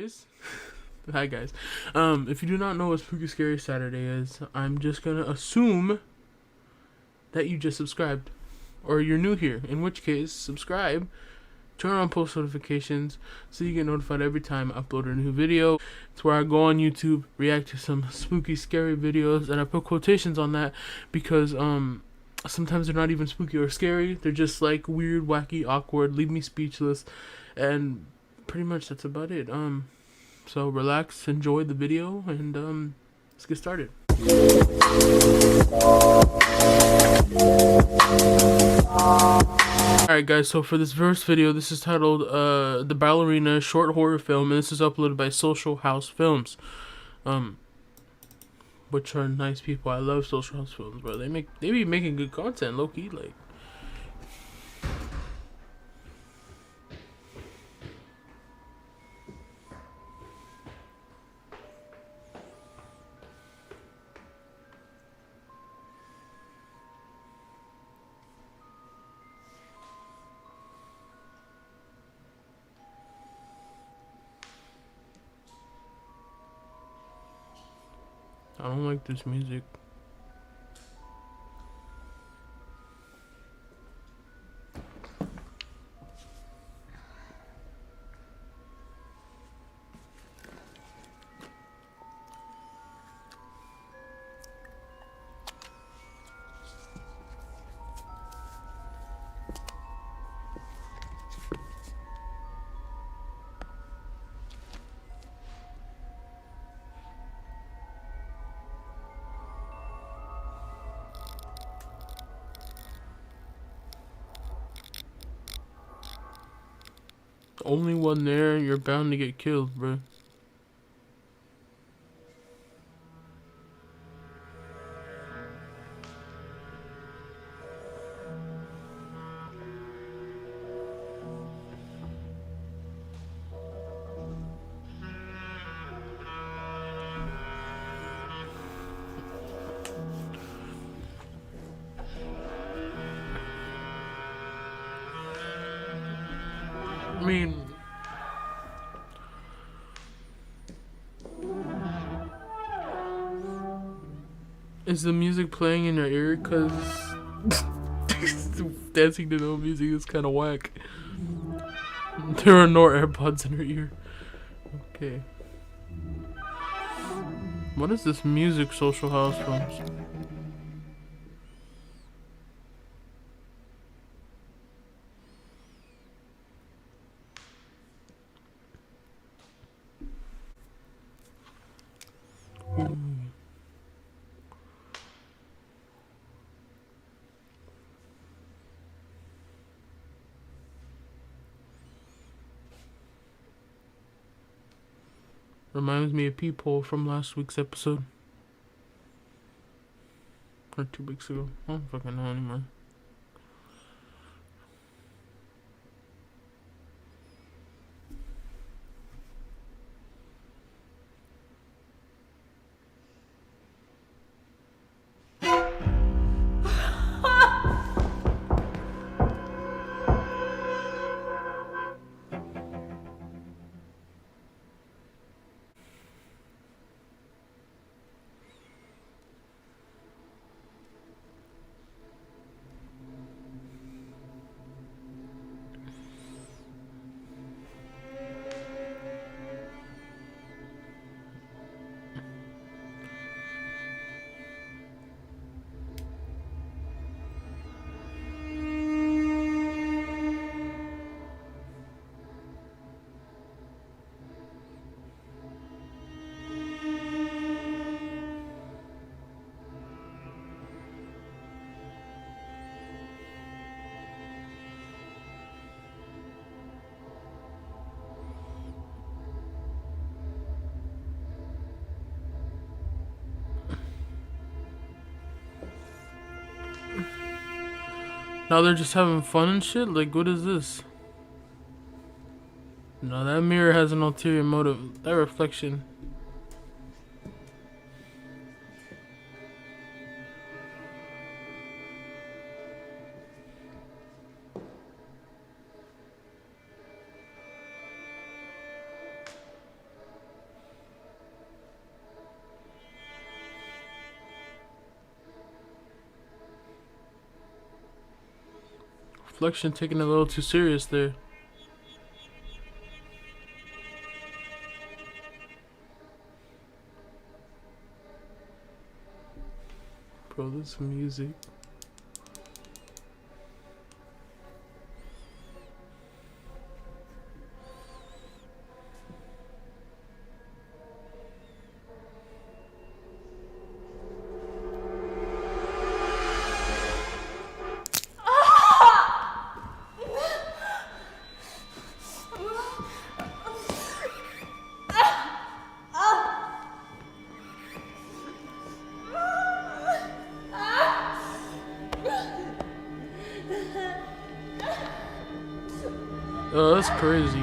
anyways, hi guys. If you do not know what Spooky Scary Saturday is, I'm just gonna assume that you just subscribed, or you're new here. In which case, subscribe, turn on post notifications so you get notified every time I upload a new video. It's where I go on YouTube, react to some spooky, scary videos, and I put quotations on that because sometimes they're not even spooky or scary. They're just like weird, wacky, awkward, leave me speechless, and pretty much that's about it. So relax, enjoy the video, and let's get started. Alright guys, so for this first video, this is titled The Ballerina Short Horror Film, and this is uploaded by Social House Films. Which are nice people. I love Social House Films, bro. They be making good content, low key, like. I don't like this music. Only one there, you're bound to get killed, bro. I mean, is the music playing in your ear? Cause dancing to no music is kind of whack. There are no AirPods in her ear. Okay. What is this music, Social House Films? Ooh. Reminds me of Peephole from last week's episode. Or 2 weeks ago. I don't fucking know anymore. Now they're just having fun and shit? Like, what is this? No, that mirror has an ulterior motive. That reflection. reflection taken a little too serious there. Bro, this music. Oh, that's crazy.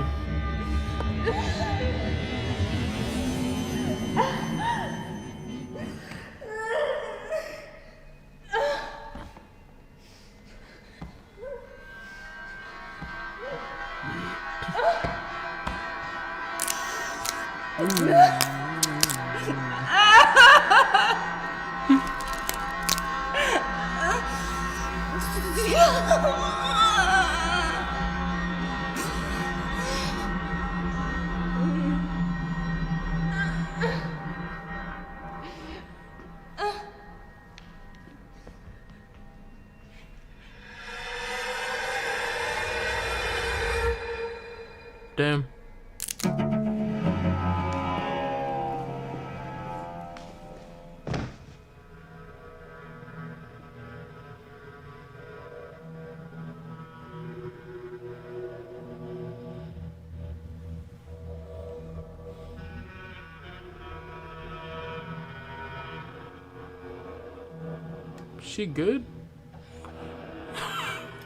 Damn. She good?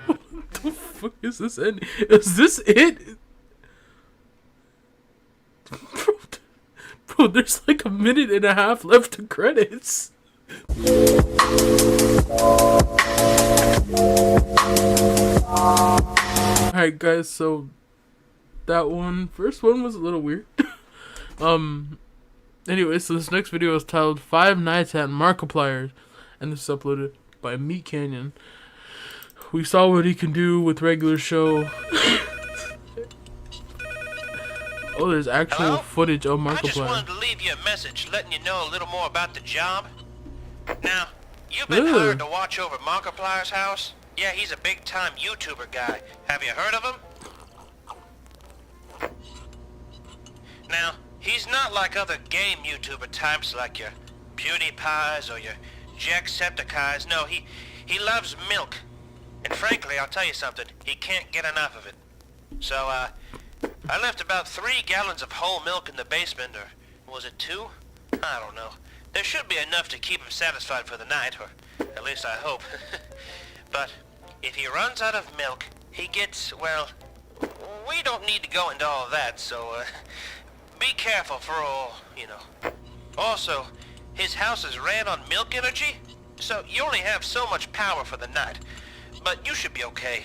What the fuck is this end? Is this it? Bro, there's like a minute and a half left to credits. Alright guys, so that first one was a little weird. Anyway, so this next video is titled 5 Nights at Markiplier's, and this is uploaded by Meat Canyon. We saw what he can do with regular show. Oh, there's actual footage of Markiplier. I just wanted to leave you a message letting you know a little more about the job. Now, you've been hired to watch over Markiplier's house. Yeah, he's a big-time YouTuber guy. Have you heard of him? Now, he's not like other game YouTuber types like your PewDiePies or your Jacksepticeyes. No, he loves milk. And frankly, I'll tell you something, he can't get enough of it. So, I left about 3 gallons of whole milk in the basement, or was it 2? I don't know. There should be enough to keep him satisfied for the night, or at least I hope. But if he runs out of milk, he gets, well, we don't need to go into all of that, so be careful for all, you know. Also, his house is ran on milk energy, so you only have so much power for the night. But you should be okay.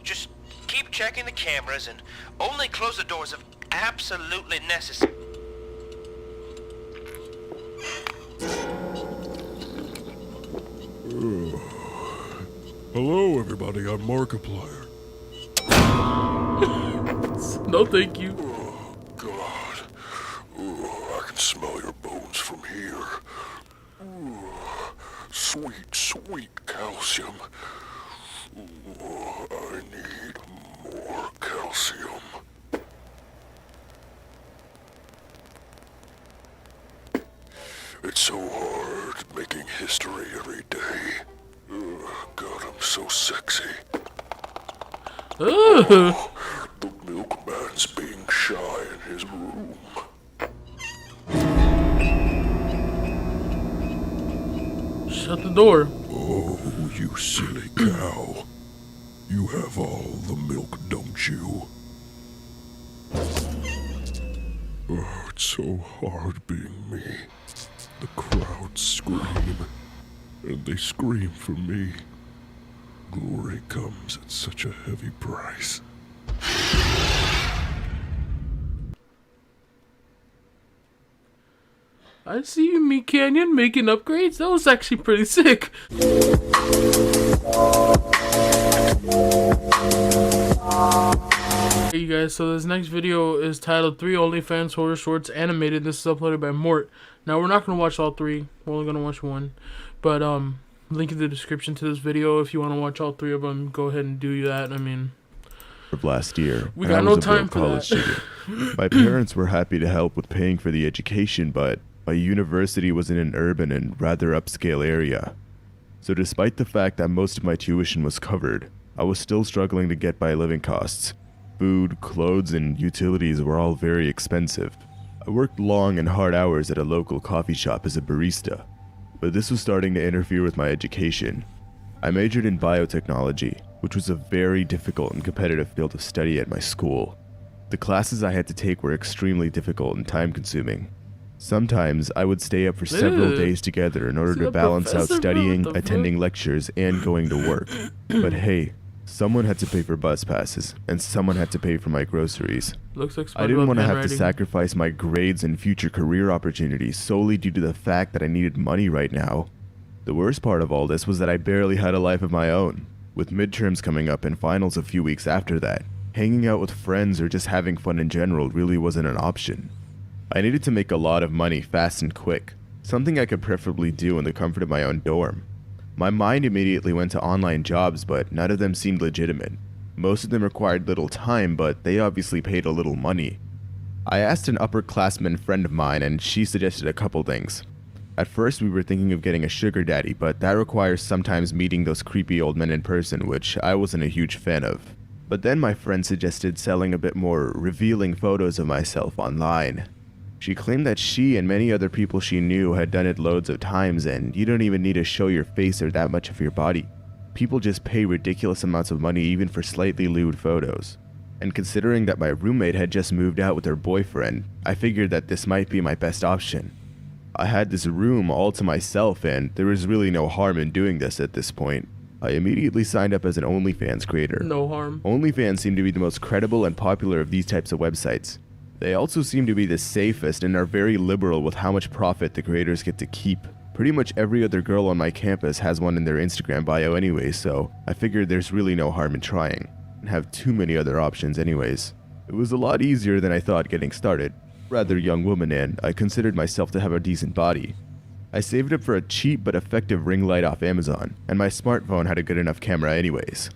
Just keep checking the cameras and only close the doors if absolutely necessary. Hello, everybody. I'm Markiplier. No, thank you. Oh, God. Oh, I can smell your bones from here. Oh, sweet, sweet calcium. Oh, I need more calcium. It's so hard making history every day. Oh, God, I'm so sexy. Oh, the milkman's being shy in his room. Shut the door. Oh, you silly cow. You have all the milk, don't you? Oh, it's so hard being me. The crowd scream, and they scream for me. Glory comes at such a heavy price. I see you, Meat Canyon, making upgrades. That was actually pretty sick. Hey you guys, so this next video is titled 3 OnlyFans Horror Shorts Animated. This is uploaded by Mort. Now we're not going to watch all 3, we're only going to watch one. But link in the description to this video. If you want to watch all 3 of them, go ahead and do that. I mean, of last year. We got no time for that. Student. My parents were happy to help with paying for the education, but my university was in an urban and rather upscale area. So despite the fact that most of my tuition was covered, I was still struggling to get by living costs. Food, clothes, and utilities were all very expensive. I worked long and hard hours at a local coffee shop as a barista, but this was starting to interfere with my education. I majored in biotechnology, which was a very difficult and competitive field of study at my school. The classes I had to take were extremely difficult and time-consuming. Sometimes I would stay up for several days together in order to balance out studying, attending lectures, and going to work. But hey, someone had to pay for bus passes, and someone had to pay for my groceries. Looks like I didn't want to have to sacrifice my grades and future career opportunities solely due to the fact that I needed money right now. The worst part of all this was that I barely had a life of my own. With midterms coming up and finals a few weeks after that, hanging out with friends or just having fun in general really wasn't an option. I needed to make a lot of money fast and quick, something I could preferably do in the comfort of my own dorm. My mind immediately went to online jobs, but none of them seemed legitimate. Most of them required little time, but they obviously paid a little money. I asked an upperclassman friend of mine, and she suggested a couple things. At first, we were thinking of getting a sugar daddy, but that requires sometimes meeting those creepy old men in person, which I wasn't a huge fan of. But then my friend suggested selling a bit more revealing photos of myself online. She claimed that she and many other people she knew had done it loads of times, and you don't even need to show your face or that much of your body. People just pay ridiculous amounts of money even for slightly lewd photos. And considering that my roommate had just moved out with her boyfriend, I figured that this might be my best option. I had this room all to myself, and there was really no harm in doing this at this point. I immediately signed up as an OnlyFans creator. No harm. OnlyFans seem to be the most credible and popular of these types of websites. They also seem to be the safest and are very liberal with how much profit the creators get to keep. Pretty much every other girl on my campus has one in their Instagram bio anyway, so I figured there's really no harm in trying. And have too many other options anyways. It was a lot easier than I thought getting started. Rather young woman, and I considered myself to have a decent body. I saved up for a cheap but effective ring light off Amazon, and my smartphone had a good enough camera anyways.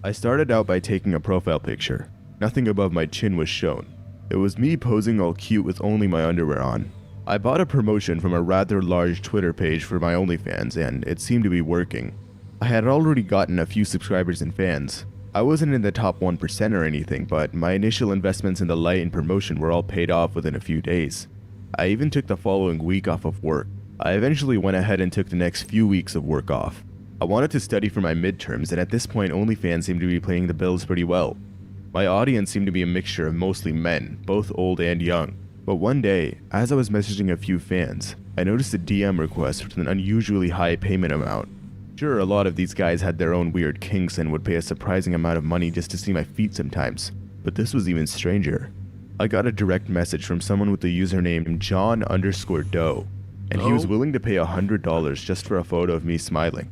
I started out by taking a profile picture. Nothing above my chin was shown. It was me posing all cute with only my underwear on. I bought a promotion from a rather large Twitter page for my OnlyFans, and it seemed to be working. I had already gotten a few subscribers and fans. I wasn't in the top 1% or anything, but my initial investments in the light and promotion were all paid off within a few days. I even took the following week off of work. I eventually went ahead and took the next few weeks of work off. I wanted to study for my midterms, and at this point OnlyFans seemed to be paying the bills pretty well. My audience seemed to be a mixture of mostly men, both old and young. But one day, as I was messaging a few fans, I noticed a DM request with an unusually high payment amount. Sure, a lot of these guys had their own weird kinks and would pay a surprising amount of money just to see my feet sometimes, but this was even stranger. I got a direct message from someone with the username John_Doe, and he was willing to pay $100 just for a photo of me smiling.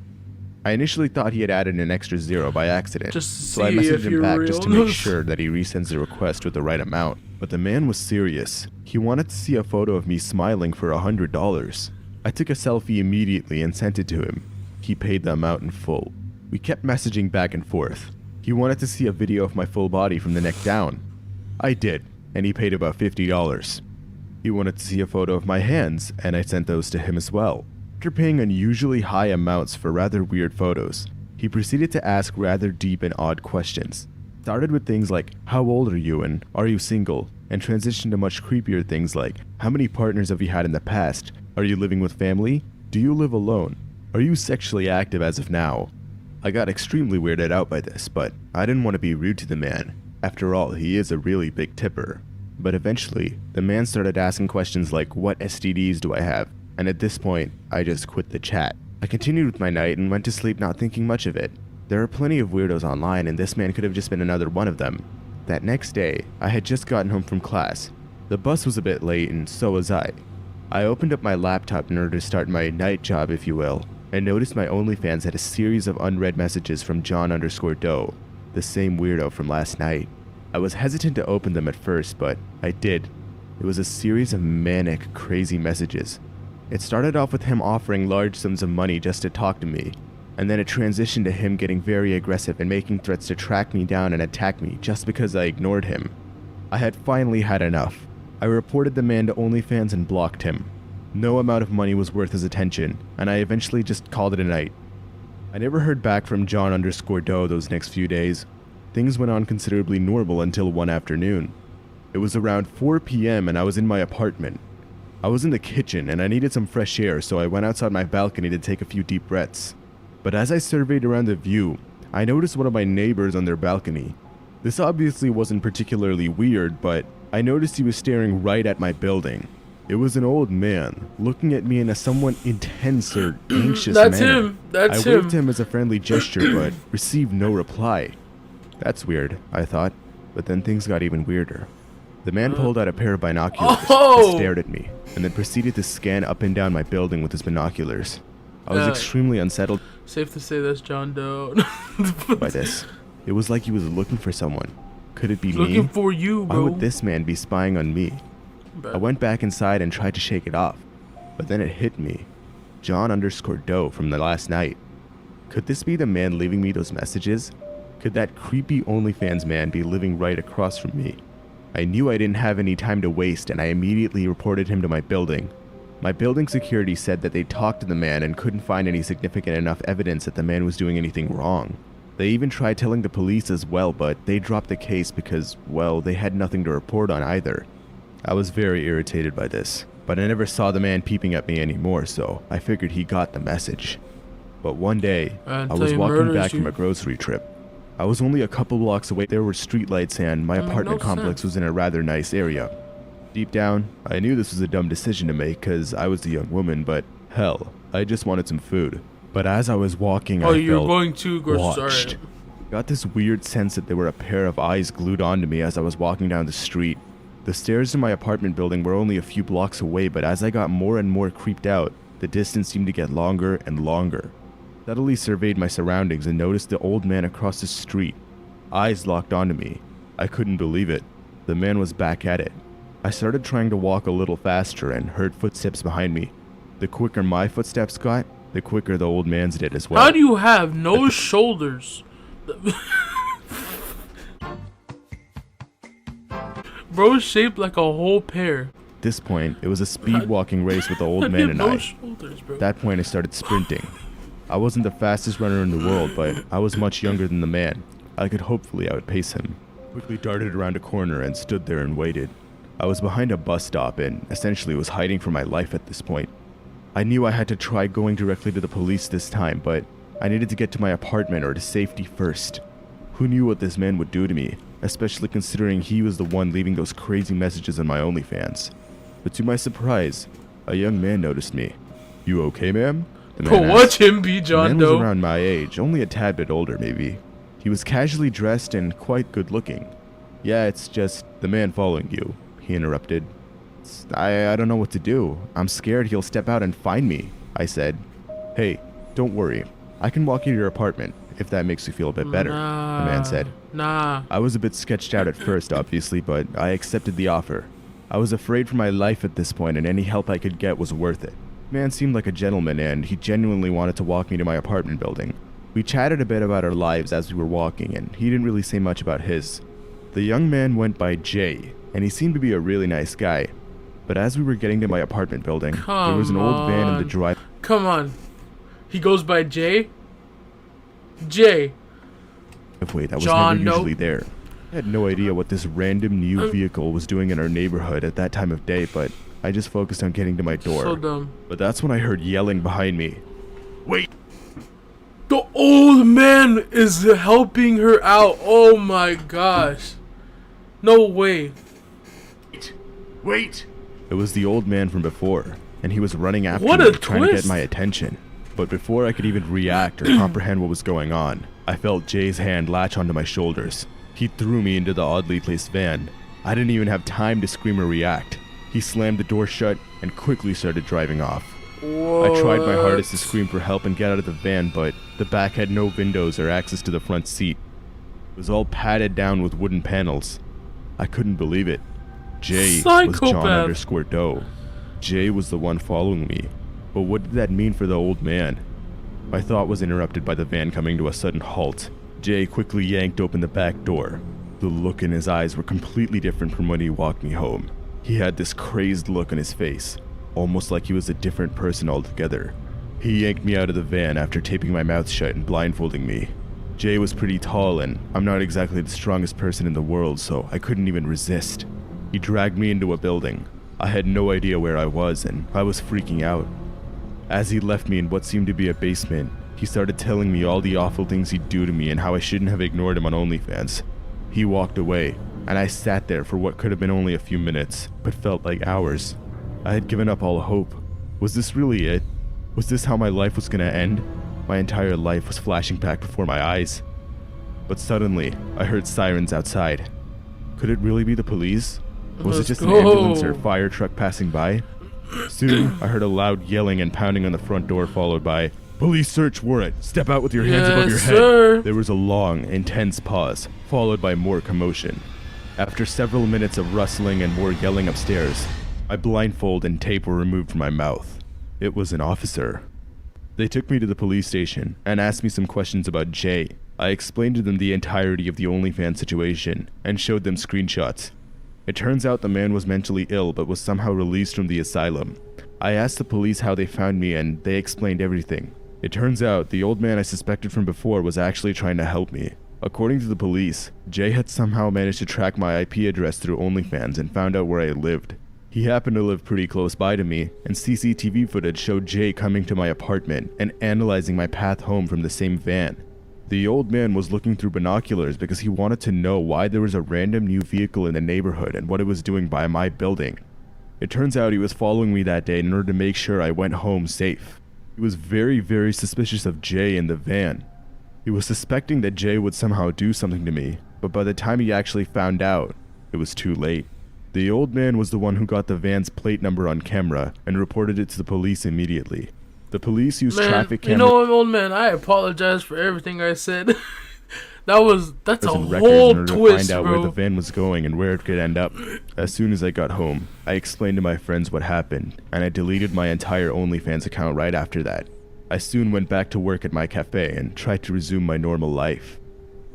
I initially thought he had added an extra zero by accident, so I messaged him back just to make sure that he resends the request with the right amount. But the man was serious. He wanted to see a photo of me smiling for $100. I took a selfie immediately and sent it to him. He paid the amount in full. We kept messaging back and forth. He wanted to see a video of my full body from the neck down. I did, and he paid about $50. He wanted to see a photo of my hands, and I sent those to him as well. After paying unusually high amounts for rather weird photos, he proceeded to ask rather deep and odd questions. Started with things like, how old are you and are you single? And transitioned to much creepier things like, how many partners have you had in the past? Are you living with family? Do you live alone? Are you sexually active as of now? I got extremely weirded out by this, but I didn't want to be rude to the man. After all, he is a really big tipper. But eventually, the man started asking questions like, what STDs do I have? And at this point, I just quit the chat. I continued with my night and went to sleep not thinking much of it. There are plenty of weirdos online, and this man could have just been another one of them. That next day, I had just gotten home from class. The bus was a bit late, and so was I. I opened up my laptop in order to start my night job, if you will, and noticed my OnlyFans had a series of unread messages from John_Doe, the same weirdo from last night. I was hesitant to open them at first, but I did. It was a series of manic, crazy messages. It started off with him offering large sums of money just to talk to me, and then it transitioned to him getting very aggressive and making threats to track me down and attack me just because I ignored him. I had finally had enough. I reported the man to OnlyFans and blocked him. No amount of money was worth his attention, and I eventually just called it a night. I never heard back from John_Doe those next few days. Things went on considerably normal until one afternoon. It was around 4 p.m. and I was in my apartment. I was in the kitchen and I needed some fresh air, so I went outside my balcony to take a few deep breaths. But as I surveyed around the view, I noticed one of my neighbors on their balcony. This obviously wasn't particularly weird, but I noticed he was staring right at my building. It was an old man, looking at me in a somewhat intense or anxious That's manner. him. That's I waved him. him as a friendly gesture, but received no reply. That's weird, I thought, but then things got even weirder. The man pulled out a pair of binoculars and stared at me, and then proceeded to scan up and down my building with his binoculars. I was extremely unsettled Safe to say that's John Doe. by this. It was like he was looking for someone. Could it be me? Looking for you, Why bro. would this man be spying on me? I went back inside and tried to shake it off, but then it hit me. John_Doe from the last night. Could this be the man leaving me those messages? Could that creepy OnlyFans man be living right across from me? I knew I didn't have any time to waste, and I immediately reported him to my building. My building security said that they talked to the man and couldn't find any significant enough evidence that the man was doing anything wrong. They even tried telling the police as well, but they dropped the case because, well, they had nothing to report on either. I was very irritated by this, but I never saw the man peeping at me anymore, so I figured he got the message. But one day, I was walking back from a grocery trip. I was only a couple blocks away. There were streetlights and my apartment complex was in a rather nice area. Deep down, I knew this was a dumb decision to make because I was a young woman, but hell, I just wanted some food. But as I was walking, I felt going to watched. Got this weird sense that there were a pair of eyes glued onto me as I was walking down the street. The stairs to my apartment building were only a few blocks away, but as I got more and more creeped out, the distance seemed to get longer and longer. Steadily surveyed my surroundings and noticed the old man across the street. Eyes locked onto me. I couldn't believe it. The man was back at it. I started trying to walk a little faster and heard footsteps behind me. The quicker my footsteps got, the quicker the old man's did as well. How do you have no shoulders? Bro's shaped like a whole pear. At this point, it was a speed walking race with the old man and I. Shoulders, bro. At that point, I started sprinting. I wasn't the fastest runner in the world, but I was much younger than the man. I could hopefully outpace him. Quickly darted around a corner and stood there and waited. I was behind a bus stop and essentially was hiding for my life at this point. I knew I had to try going directly to the police this time, but I needed to get to my apartment or to safety first. Who knew what this man would do to me, especially considering he was the one leaving those crazy messages on my OnlyFans. But to my surprise, a young man noticed me. "You okay, ma'am?" the man asked. Watch him be The John man was Doe. around my age, only a tad bit older maybe. He was casually dressed and quite good looking. "Yeah, it's just the man following you," he interrupted. I don't know what to do. I'm scared he'll step out and find me," I said. "Hey, don't worry. I can walk you to your apartment, if that makes you feel a bit better," the man said. Nah. I was a bit sketched out at first, obviously, but I accepted the offer. I was afraid for my life at this point, and any help I could get was worth it. The man seemed like a gentleman, and he genuinely wanted to walk me to my apartment building. We chatted a bit about our lives as we were walking, and he didn't really say much about his. The young man went by Jay, and he seemed to be a really nice guy. But as we were getting to my apartment building, there was an old van in the drive. Come on. He goes by Jay? Jay. Wait, that was John, never usually there. I had no idea what this random new vehicle was doing in our neighborhood at that time of day, but I just focused on getting to my door. So dumb. But that's when I heard yelling behind me. "Wait!" The old man is helping her out. Oh my gosh. No way. "Wait!" It was the old man from before, and he was running after What me, a trying to get twist. my attention. But before I could even react or comprehend what was going on, I felt Jay's hand latch onto my shoulders. He threw me into the oddly placed van. I didn't even have time to scream or react. He slammed the door shut and quickly started driving off. I tried my hardest to scream for help and get out of the van, but the back had no windows or access to the front seat. It was all padded down with wooden panels. I couldn't believe it. Jay was Psychopath. John_Doe. Jay was the one following me. But what did that mean for the old man? My thought was interrupted by the van coming to a sudden halt. Jay quickly yanked open the back door. The look in his eyes were completely different from when he walked me home. He had this crazed look on his face, almost like he was a different person altogether. He yanked me out of the van after taping my mouth shut and blindfolding me. Jay was pretty tall, and I'm not exactly the strongest person in the world, so I couldn't even resist. He dragged me into a building. I had no idea where I was, and I was freaking out. As he left me in what seemed to be a basement, he started telling me all the awful things he'd do to me and how I shouldn't have ignored him on OnlyFans. He walked away, and I sat there for what could have been only a few minutes, but felt like hours. I had given up all hope. Was this really it? Was this how my life was gonna end? My entire life was flashing back before my eyes. But suddenly, I heard sirens outside. Could it really be the police? Was it just an ambulance or fire truck passing by? Soon, I heard a loud yelling and pounding on the front door, followed by, "Police search warrant! Step out with your hands above your head!" Sir. There was a long, intense pause, followed by more commotion. After several minutes of rustling and more yelling upstairs, my blindfold and tape were removed from my mouth. It was an officer. They took me to the police station and asked me some questions about Jay. I explained to them the entirety of the OnlyFans situation and showed them screenshots. It turns out the man was mentally ill but was somehow released from the asylum. I asked the police how they found me and they explained everything. It turns out the old man I suspected from before was actually trying to help me. According to the police, Jay had somehow managed to track my IP address through OnlyFans and found out where I lived. He happened to live pretty close by to me, and CCTV footage showed Jay coming to my apartment and analyzing my path home from the same van. The old man was looking through binoculars because he wanted to know why there was a random new vehicle in the neighborhood and what it was doing by my building. It turns out he was following me that day in order to make sure I went home safe. He was very, very suspicious of Jay in the van. He was suspecting that Jay would somehow do something to me, but by the time he actually found out, it was too late. The old man was the one who got the van's plate number on camera and reported it to the police immediately. The police used traffic cameras. You know what, old man? I apologize for everything I said. That's a and records whole in order to twist, find out bro. where the van was going and where it could end up. As soon as I got home, I explained to my friends what happened, and I deleted my entire OnlyFans account right after that. I soon went back to work at my cafe and tried to resume my normal life.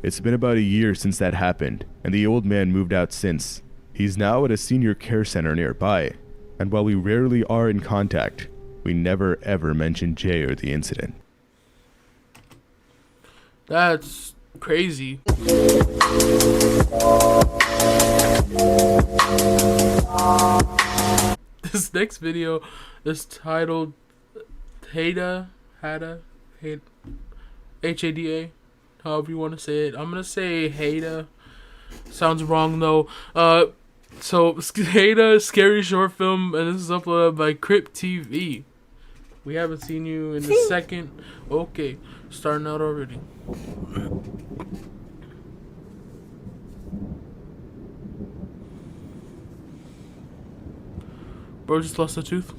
It's been about a year since that happened, and the old man moved out since. He's now at a senior care center nearby, and while we rarely are in contact, we never ever mention Jay or the incident. That's crazy. This next video is titled Hada, H-A-D-A, however you want to say it. I'm gonna say Hada. Sounds wrong though. So Hada, scary short film, and this is uploaded by Crypt TV. We haven't seen you in a second. Okay, starting out already. Bro just lost a tooth.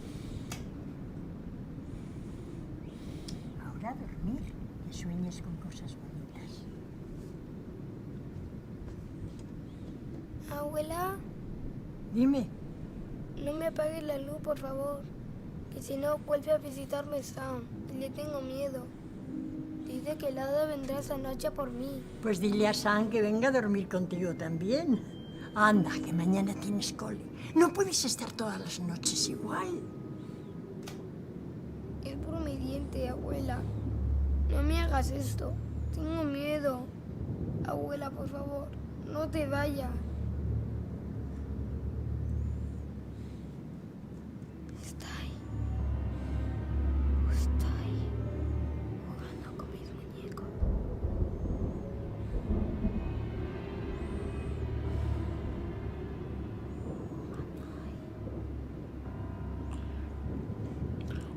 Ahora dormir, que sueñes con cosas bonitas. Abuela, Dime, no me apagues la luz, por favor. Que si no, vuelve a visitarme Sam. Y le tengo miedo. Dice que el hada vendrá esa noche por mí. pues dile a Sam que venga a dormir contigo también. Anda, que mañana tienes cole. No puedes estar todas las noches igual. Es por mi diente, abuela. No me hagas esto. Tengo miedo. Abuela, por favor, no te vayas. Está ahí. Está ahí. Jugando con mis muñecos.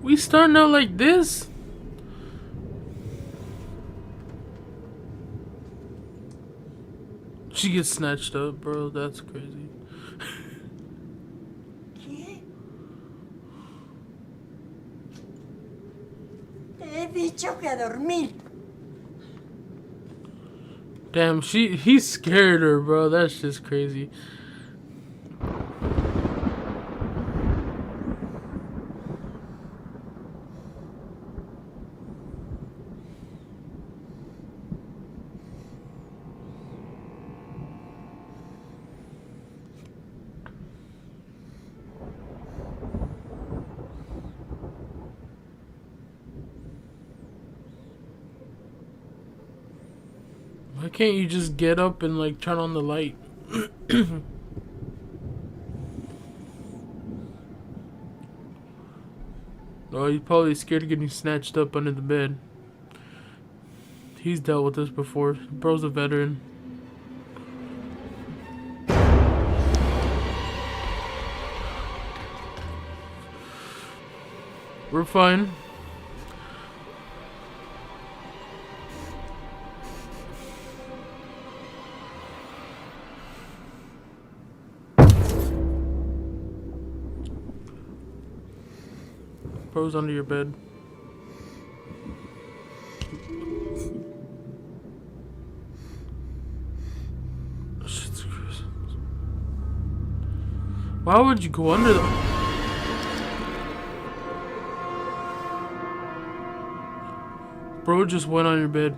We starting out like this? She gets snatched up, bro. That's crazy. ¿Qué? Te he dicho que a dormir. Damn, he scared her, bro. That's just crazy. Why can't you just get up and like turn on the light? Oh, he's probably scared of getting snatched up under the bed. He's dealt with this before. Bro's a veteran. We're fine. Bro's under your bed. Shit's gross. Why would you go under them? Bro just went on your bed.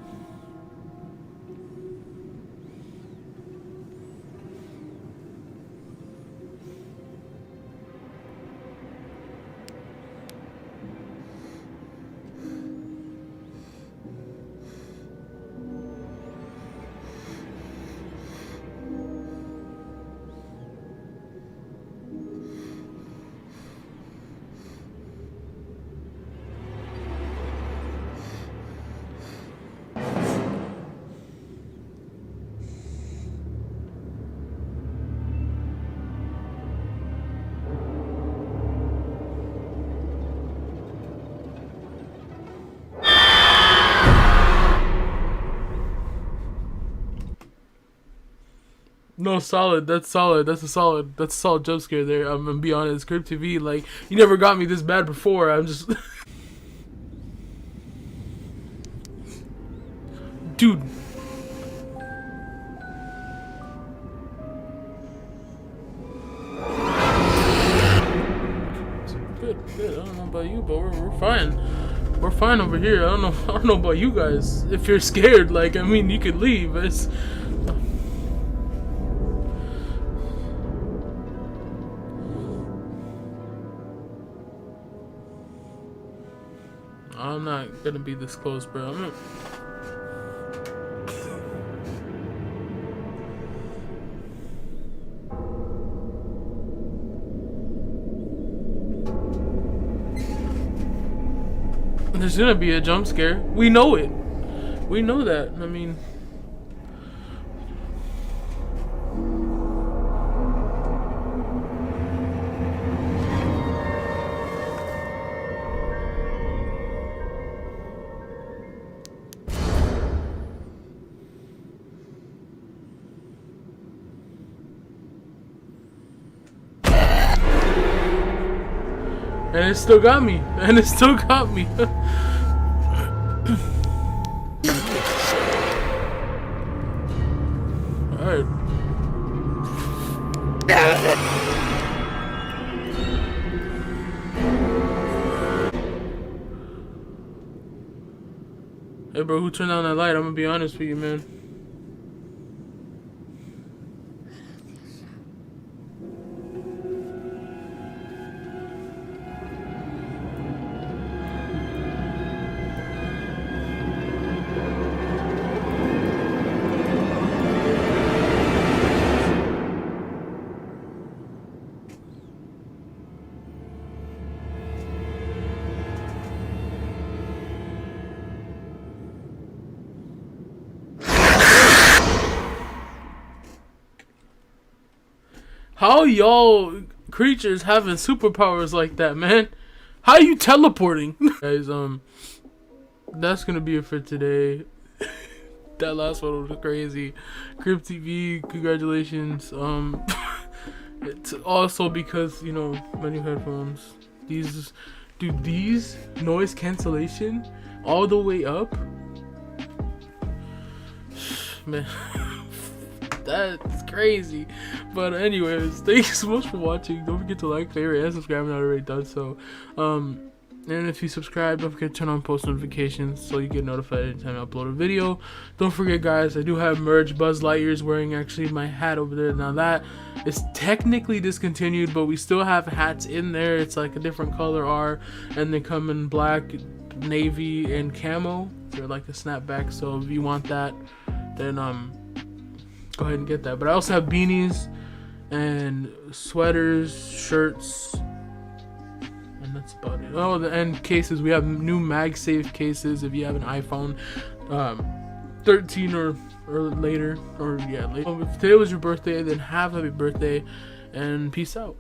No, solid. That's solid. That's a solid jump scare there. I'm gonna be honest. Crypt TV, like, you never got me this bad before. I'm just dude. Good. I don't know about you, but we're fine. We're fine over here. I don't know about you guys. If you're scared, like, I mean, you could leave. It's I'm not gonna be this close, bro. There's gonna be a jump scare. We know it. We know that. I mean, and it still got me. Alright. Hey bro, who turned on that light? I'm gonna be honest with you, man. How y'all creatures having superpowers like that, man? How you teleporting? Guys, that's gonna be it for today. That last one was crazy. Crypt TV, congratulations. It's also because, you know, my new headphones. These noise cancellation all the way up. man. That's crazy. But anyways, thank you so much for watching. Don't forget to like, favorite, and subscribe if you're not already done so. And if you subscribe, don't forget to turn on post notifications so you get notified anytime I upload a video. Don't forget, guys, I do have merch. Buzz Lightyear's wearing actually my hat over there. Now that is technically discontinued, but we still have hats in there. It's like a different color R, and they come in black, navy, and camo. They're like a snapback. So if you want that, then go ahead and get that. But I also have beanies and sweaters, shirts. And that's about it. Oh, and cases. We have new MagSafe cases if you have an iPhone 13 or later. Or yeah, later. If today was your birthday, then have a happy birthday and peace out.